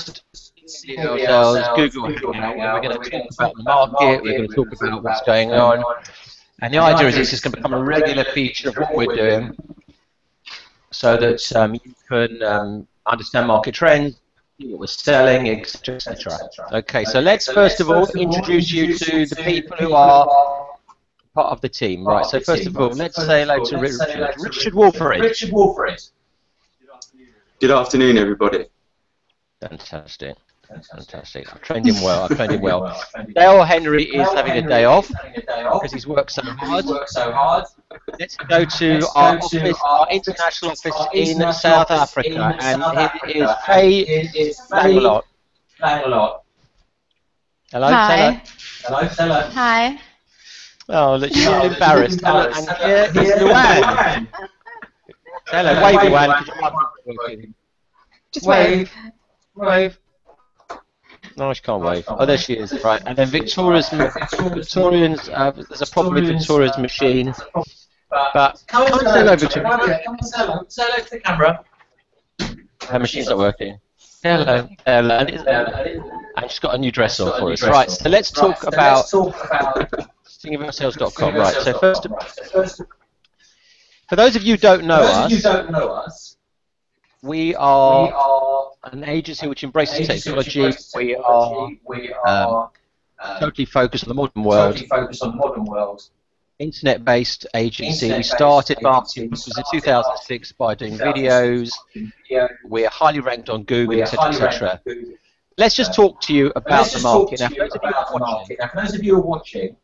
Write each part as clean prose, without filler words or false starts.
just ourselves Google Hangout, where we're going to talk about the market, we're going to talk about what's going on, and the idea is this is going to become a regular feature of what we're doing, so that you can understand market trends, what we're selling, etc., etc. Okay, so let's first of all introduce you to the people who are part of the team. Right, so first of all, let's say hello to Richard. Richard Wolford. Good afternoon, everybody. Fantastic. Fantastic. I've trained him well. Dale Henry is having a day off because he's worked so hard. Let's go to our office, our international office in South Africa, and it is Faye Langelot. Hello, Hi. Hello. Hi. Oh, look, you're all embarrassed. And here is Luann. Hello, wave, Luann, because your microphone's working. Just wave. Wave. No, she can't wave. Oh, there she is. Right, and then Victoria's. There's a problem with Victoria's machine. But come and say hello, Victoria. Come and say hello. Say hello to the camera. Her machine's not working. Hello. And she's got a new dress on for us. Right, so let's talk about singingofsales.com. Right, so first, for those of you who don't know us, we are an agency which embraces technology. We are totally focused on the modern world. Internet-based agency. We started marketing was in 2006 by doing videos. We're highly ranked on Google, etc., etc. Let's just talk to you about the market. Now, for those of you who are watching,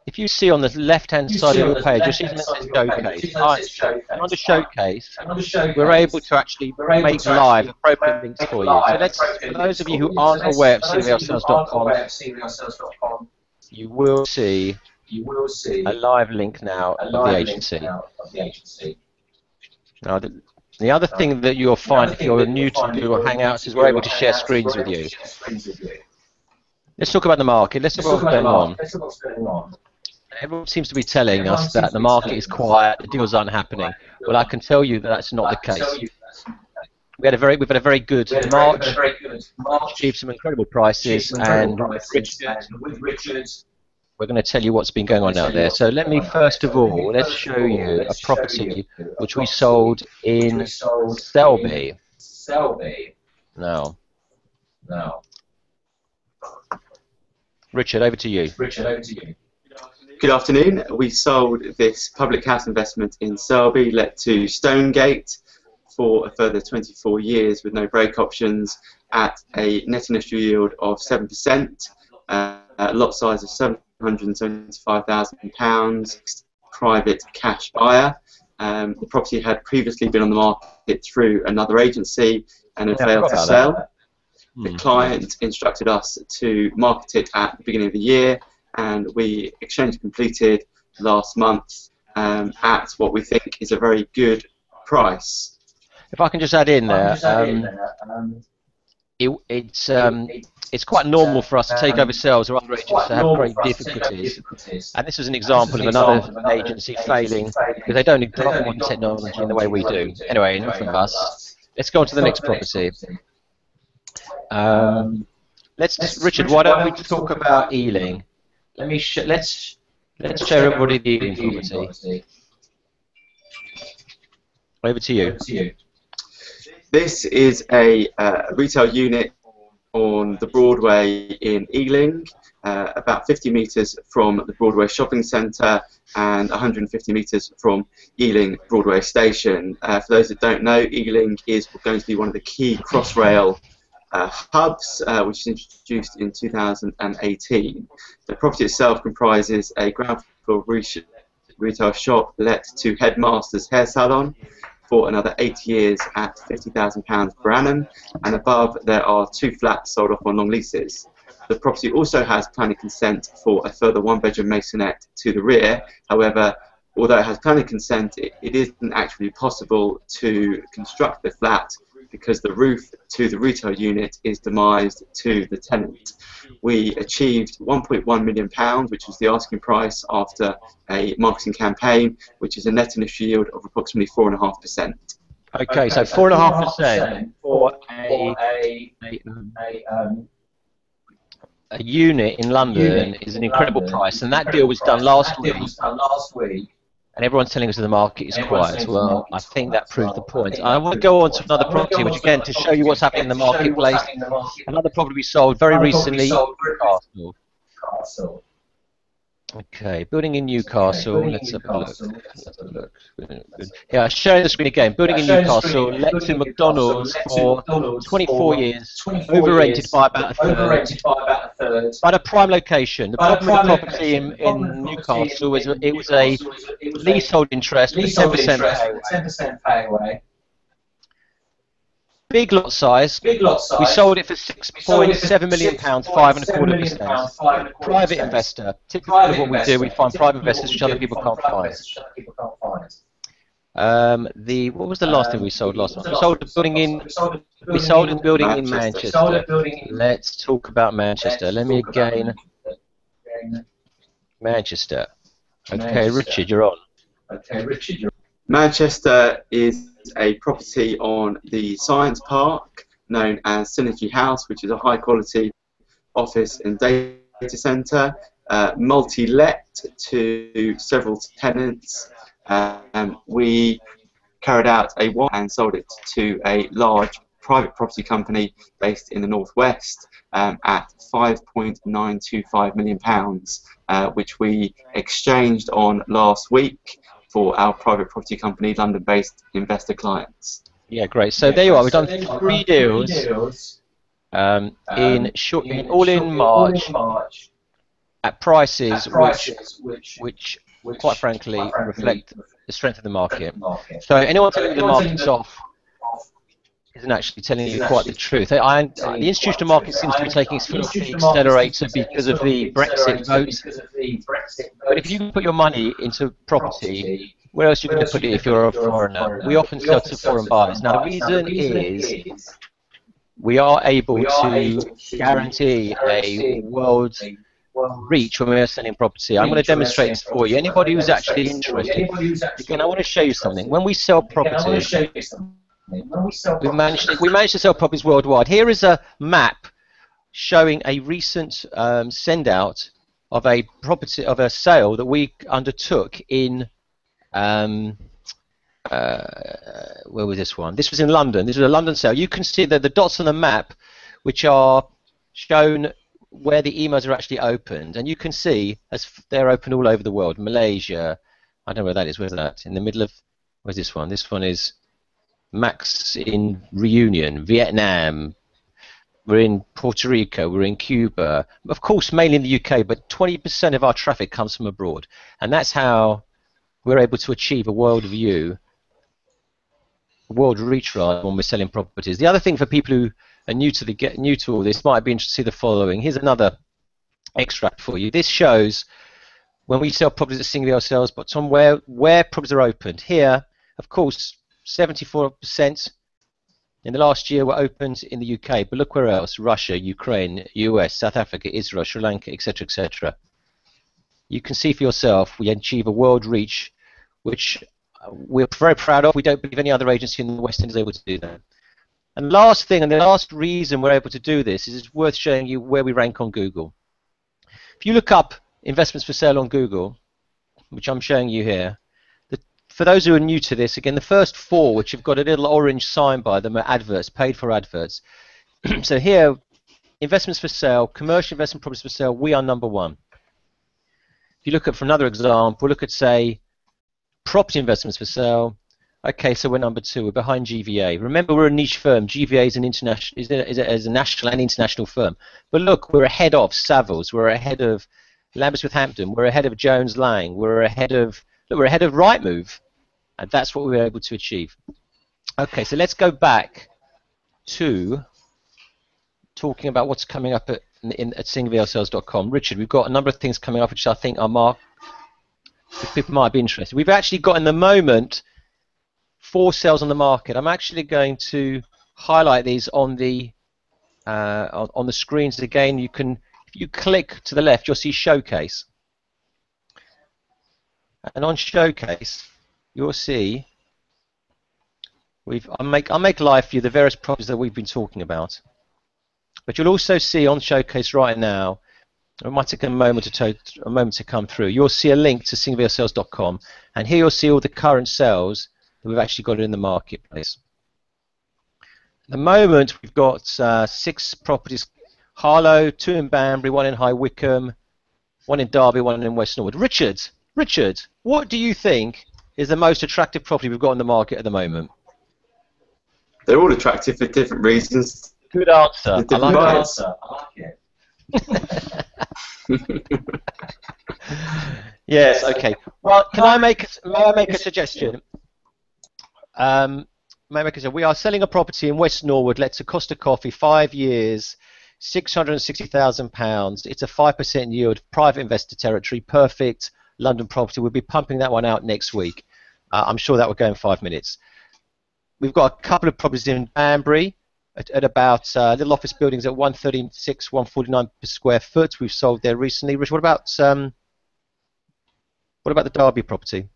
if you see on the left-hand side of your page, you'll see something that says Showcase. And under Showcase, we're able to actually make live appropriate links for you. So let's, for those of you who aren't aware of singingofsales.com, you will see a live link now of the agency. Now, the other thing that you'll find if you're new to Google Hangouts is we're able to share screens with you. Let's talk about the market. Let's talk about what's going on. Everyone seems to be telling us that the market is quiet, the deals aren't happening. Well, I can tell you that that's not the case. We've had a very good March, achieved some incredible prices, and with Richard, we're going to tell you what's been going on out there. So let me first of all, let's show you a property which we sold in Selby. Now, Richard, over to you. Good afternoon. We sold this public house investment in Selby, let to Stonegate, for a further 24 years with no break options at a net initial yield of 7%, lot size of £775,000, private cash buyer. The property had previously been on the market through another agency and had failed to sell. The client instructed us to market it at the beginning of the year, and we exchange completed last month at what we think is a very good price. If I can just add in there, it's quite normal for us to take over sales or other agents to have great difficulties. And this is an example of another agency failing because they don't adopt modern technology in the way we do. Anyway, enough of us. Let's go on to the next property. Richard, why don't we talk about Ealing? Let's show everybody the Ealing property. Over to you. This is a retail unit on the Broadway in Ealing, about 50 metres from the Broadway shopping centre and 150 metres from Ealing Broadway station. For those that don't know, Ealing is going to be one of the key Crossrail hubs, which was introduced in 2018. The property itself comprises a ground floor retail shop let to Headmaster's Hair Salon for another 8 years at £50,000 per annum, and above there are 2 flats sold off on long leases. The property also has planning consent for a further 1-bedroom masonette to the rear. However, although it has planning consent, it isn't actually possible to construct the flat because the roof to the retail unit is demised to the tenant. We achieved £1.1 million, which was the asking price after a marketing campaign, which is a net initial yield of approximately 4.5%. Okay, so 4.5% for a unit in London is an incredible price, and that deal was done last week. And everyone's telling us the market is quiet. Well, I think that proves the point. I want to go on to another property, which again, to show you what's happening in the marketplace. Another property we sold very recently, Newcastle. Okay, building in Newcastle. Let's have a look. Yeah, showing the screen again. Building in Newcastle, let to McDonald's for 24 years, over-rented by about a third. By a prime location. The problem with the property in Newcastle was it was a leasehold interest with 10% payaway. Big lot size. We sold it for £6.7 million, 5.25%. Private investor. Typically what we do, we find private investors which other people can't find. What was the last thing we sold last month? We sold a building in Manchester. Let's talk about Manchester. Let me again. Manchester. Okay, Richard, you're on. Manchester is a property on the Science Park known as Synergy House, which is a high quality office and data centre, multi-let to several tenants. We carried out a one and sold it to a large private property company based in the northwest at £5.925 million, which we exchanged on last week for our private property company, London-based investor clients. Yeah, great. So there you are. We've done 3 deals all in March at prices which quite frankly reflect the strength of the market. So anyone telling you the market's off isn't actually telling you quite the truth. The institutional market seems to be taking its foot off the accelerator because of the Brexit vote. But if you can put your money into property, where else are you going to put it if you're a foreigner? We often sell to foreign buyers. Now the reason is we are able to guarantee a world reach when we're selling property. I'm going to demonstrate this for you. Anybody who's actually interested, again, I want to show you something. When we sell property, we managed to sell properties worldwide. Here is a map showing a recent send-out of a sale that we undertook in where was this one? This was in London. This was a London sale. You can see that the dots on the map, which are shown where the emails are actually opened, and you can see as they're open all over the world. Malaysia, I don't know where that is. Where's that? In the middle of, where's this one? This one is Max in Reunion, Vietnam. We're in Puerto Rico. We're in Cuba. Of course, mainly in the UK, but 20% of our traffic comes from abroad, and that's how we're able to achieve a world view, a world reach rather, when we're selling properties. The other thing for people who are new to all this might be interested to see the following. Here's another extract for you. This shows when we sell properties at Vielle Sales.com where properties are opened. Here, of course, 74% in the last year were opened in the UK, but look where else: Russia, Ukraine, US, South Africa, Israel, Sri Lanka, etc., etc. You can see for yourself we achieve a world reach, which we're very proud of. We don't believe any other agency in the West End is able to do that. And last thing, and the last reason we're able to do this is it's worth showing you where we rank on Google. If you look up investments for sale on Google, which I'm showing you here, for those who are new to this, again, the first 4, which have got a little orange sign by them, are adverts, paid for adverts. So here, investments for sale, commercial investment properties for sale, we are number 1. If you look at, for another example, look at, say, property investments for sale. Okay, so we're number 2. We're behind GVA. Remember, we're a niche firm. GVA is an international, is a national and international firm. But look, we're ahead of Savills. We're ahead of Lambeth Hampton. We're ahead of Jones Lang. We're ahead of Rightmove, and that's what we were able to achieve. Okay, so let's go back to talking about what's coming up at SingVLSales.com. Richard, we've got a number of things coming up which I think are which people might be interested. We've actually got in the moment 4 sales on the market. I'm actually going to highlight these on the screens again. You can, if you click to the left, you'll see Showcase, and on Showcase you'll see I'll make live for you the various properties that we've been talking about. But you'll also see on Showcase right now, it might take a moment to come through. You'll see a link to singviellesales.com, and here you'll see all the current sales that we've actually got in the marketplace. At the moment, we've got 6 properties: Harlow, 2 in Banbury, 1 in High Wycombe, 1 in Derby, 1 in West Norwood. Richard, what do you think is the most attractive property we've got in the market at the moment? They're all attractive for different reasons. Good answer. I like it. Yes. Okay. Well, may I make a suggestion? We are selling a property in West Norwood. Let to Costa Coffee, 5 years, £660,000. It's a 5% yield, private investor territory, perfect London property. We'll be pumping that one out next week. I'm sure that will go in 5 minutes. We've got a couple of properties in Banbury at about little office buildings at 136, 149 per square foot. We've sold there recently. Rich, what about the Derby property?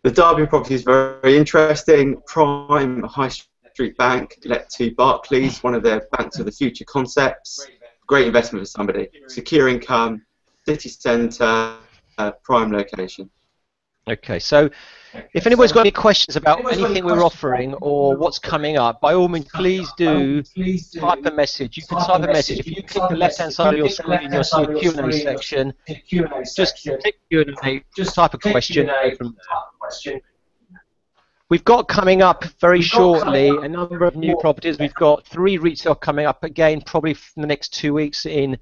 The Derby property is very interesting. Prime High Street Bank, let to Barclays, one of their Banks of the Future concepts. Great investment for somebody. Secure income, city centre, prime location. Okay, so if anybody's got any questions about anything we're offering or what's coming up, by all means, please do type a message. You can type a message. If you click the left-hand side of your screen and you'll see a Q&A section, just click Q&A, just type a question from there. We've got coming up very shortly a number of new properties. We've got 3 retail coming up again, probably in the next 2 weeks in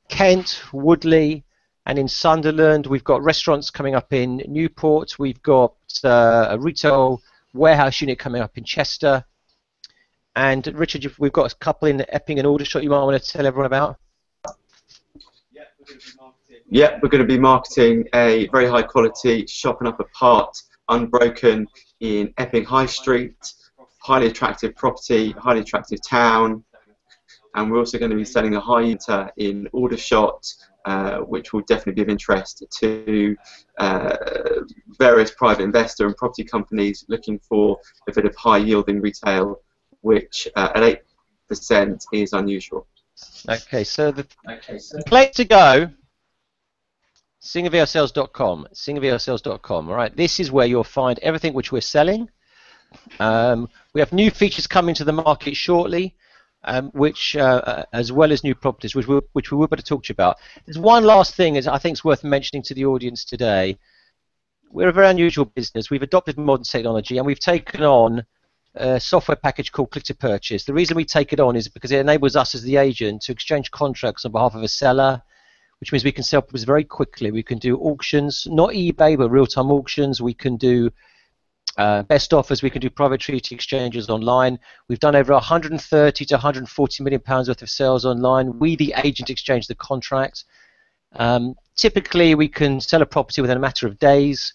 Kent, Woodley, and in Sunderland. We've got restaurants coming up in Newport. We've got a retail warehouse unit coming up in Chester. And Richard, we've got a couple in Epping and Aldershot you might want to tell everyone about. Yeah, we're going to be marketing a very high quality shop and upper part, unbroken, in Epping High Street. Highly attractive property, highly attractive town. And we're also going to be selling a high unit in Aldershot, which will definitely be of interest to various private investor and property companies looking for a bit of high-yielding retail, which at 8% is unusual. Okay, so the place to go, singviellesales.com, singviellesales.com. All right, this is where you'll find everything which we're selling. We have new features coming to the market shortly. Which, as well as new properties, which we were going to talk to you about. There's one last thing I think is worth mentioning to the audience today. We're a very unusual business. We've adopted modern technology and we've taken on a software package called Click to Purchase. The reason we take it on is because it enables us as the agent to exchange contracts on behalf of a seller, which means we can sell properties very quickly. We can do auctions, not eBay, but real-time auctions. We can do best offers. We can do private treaty exchanges online. We've done over 130 to 140 million pounds worth of sales online. We, the agent, exchange the contract. Typically, we can sell a property within a matter of days.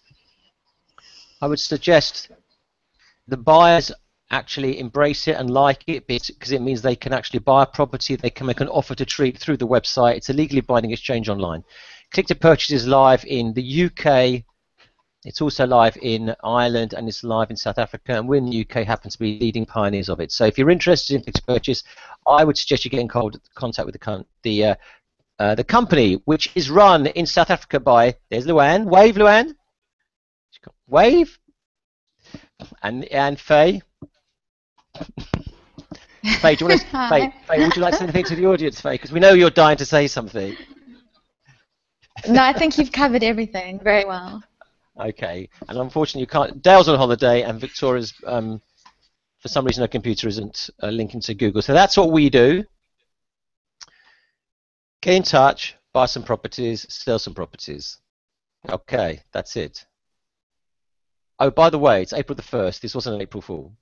I would suggest the buyers actually embrace it and like it because it means they can actually buy a property. They can make an offer to treat through the website. It's a legally binding exchange online. Click to Purchase is live in the UK. It's also live in Ireland and it's live in South Africa, and we in the UK happen to be leading pioneers of it. So if you're interested in Click to Purchase, I would suggest you get in contact with the company, which is run in South Africa by, there's Luann, wave Luann, wave, and Faye. Faye, do you want to, Faye, would you like to say anything to the audience, Faye? Because we know you're dying to say something. No, I think you've covered everything very well. Okay, and unfortunately you can't. Dale's on holiday and Victoria's, for some reason her computer isn't linking to Google. So that's what we do. Get in touch, buy some properties, sell some properties. Okay, that's it. Oh, by the way, it's April the 1st. This wasn't an April Fool.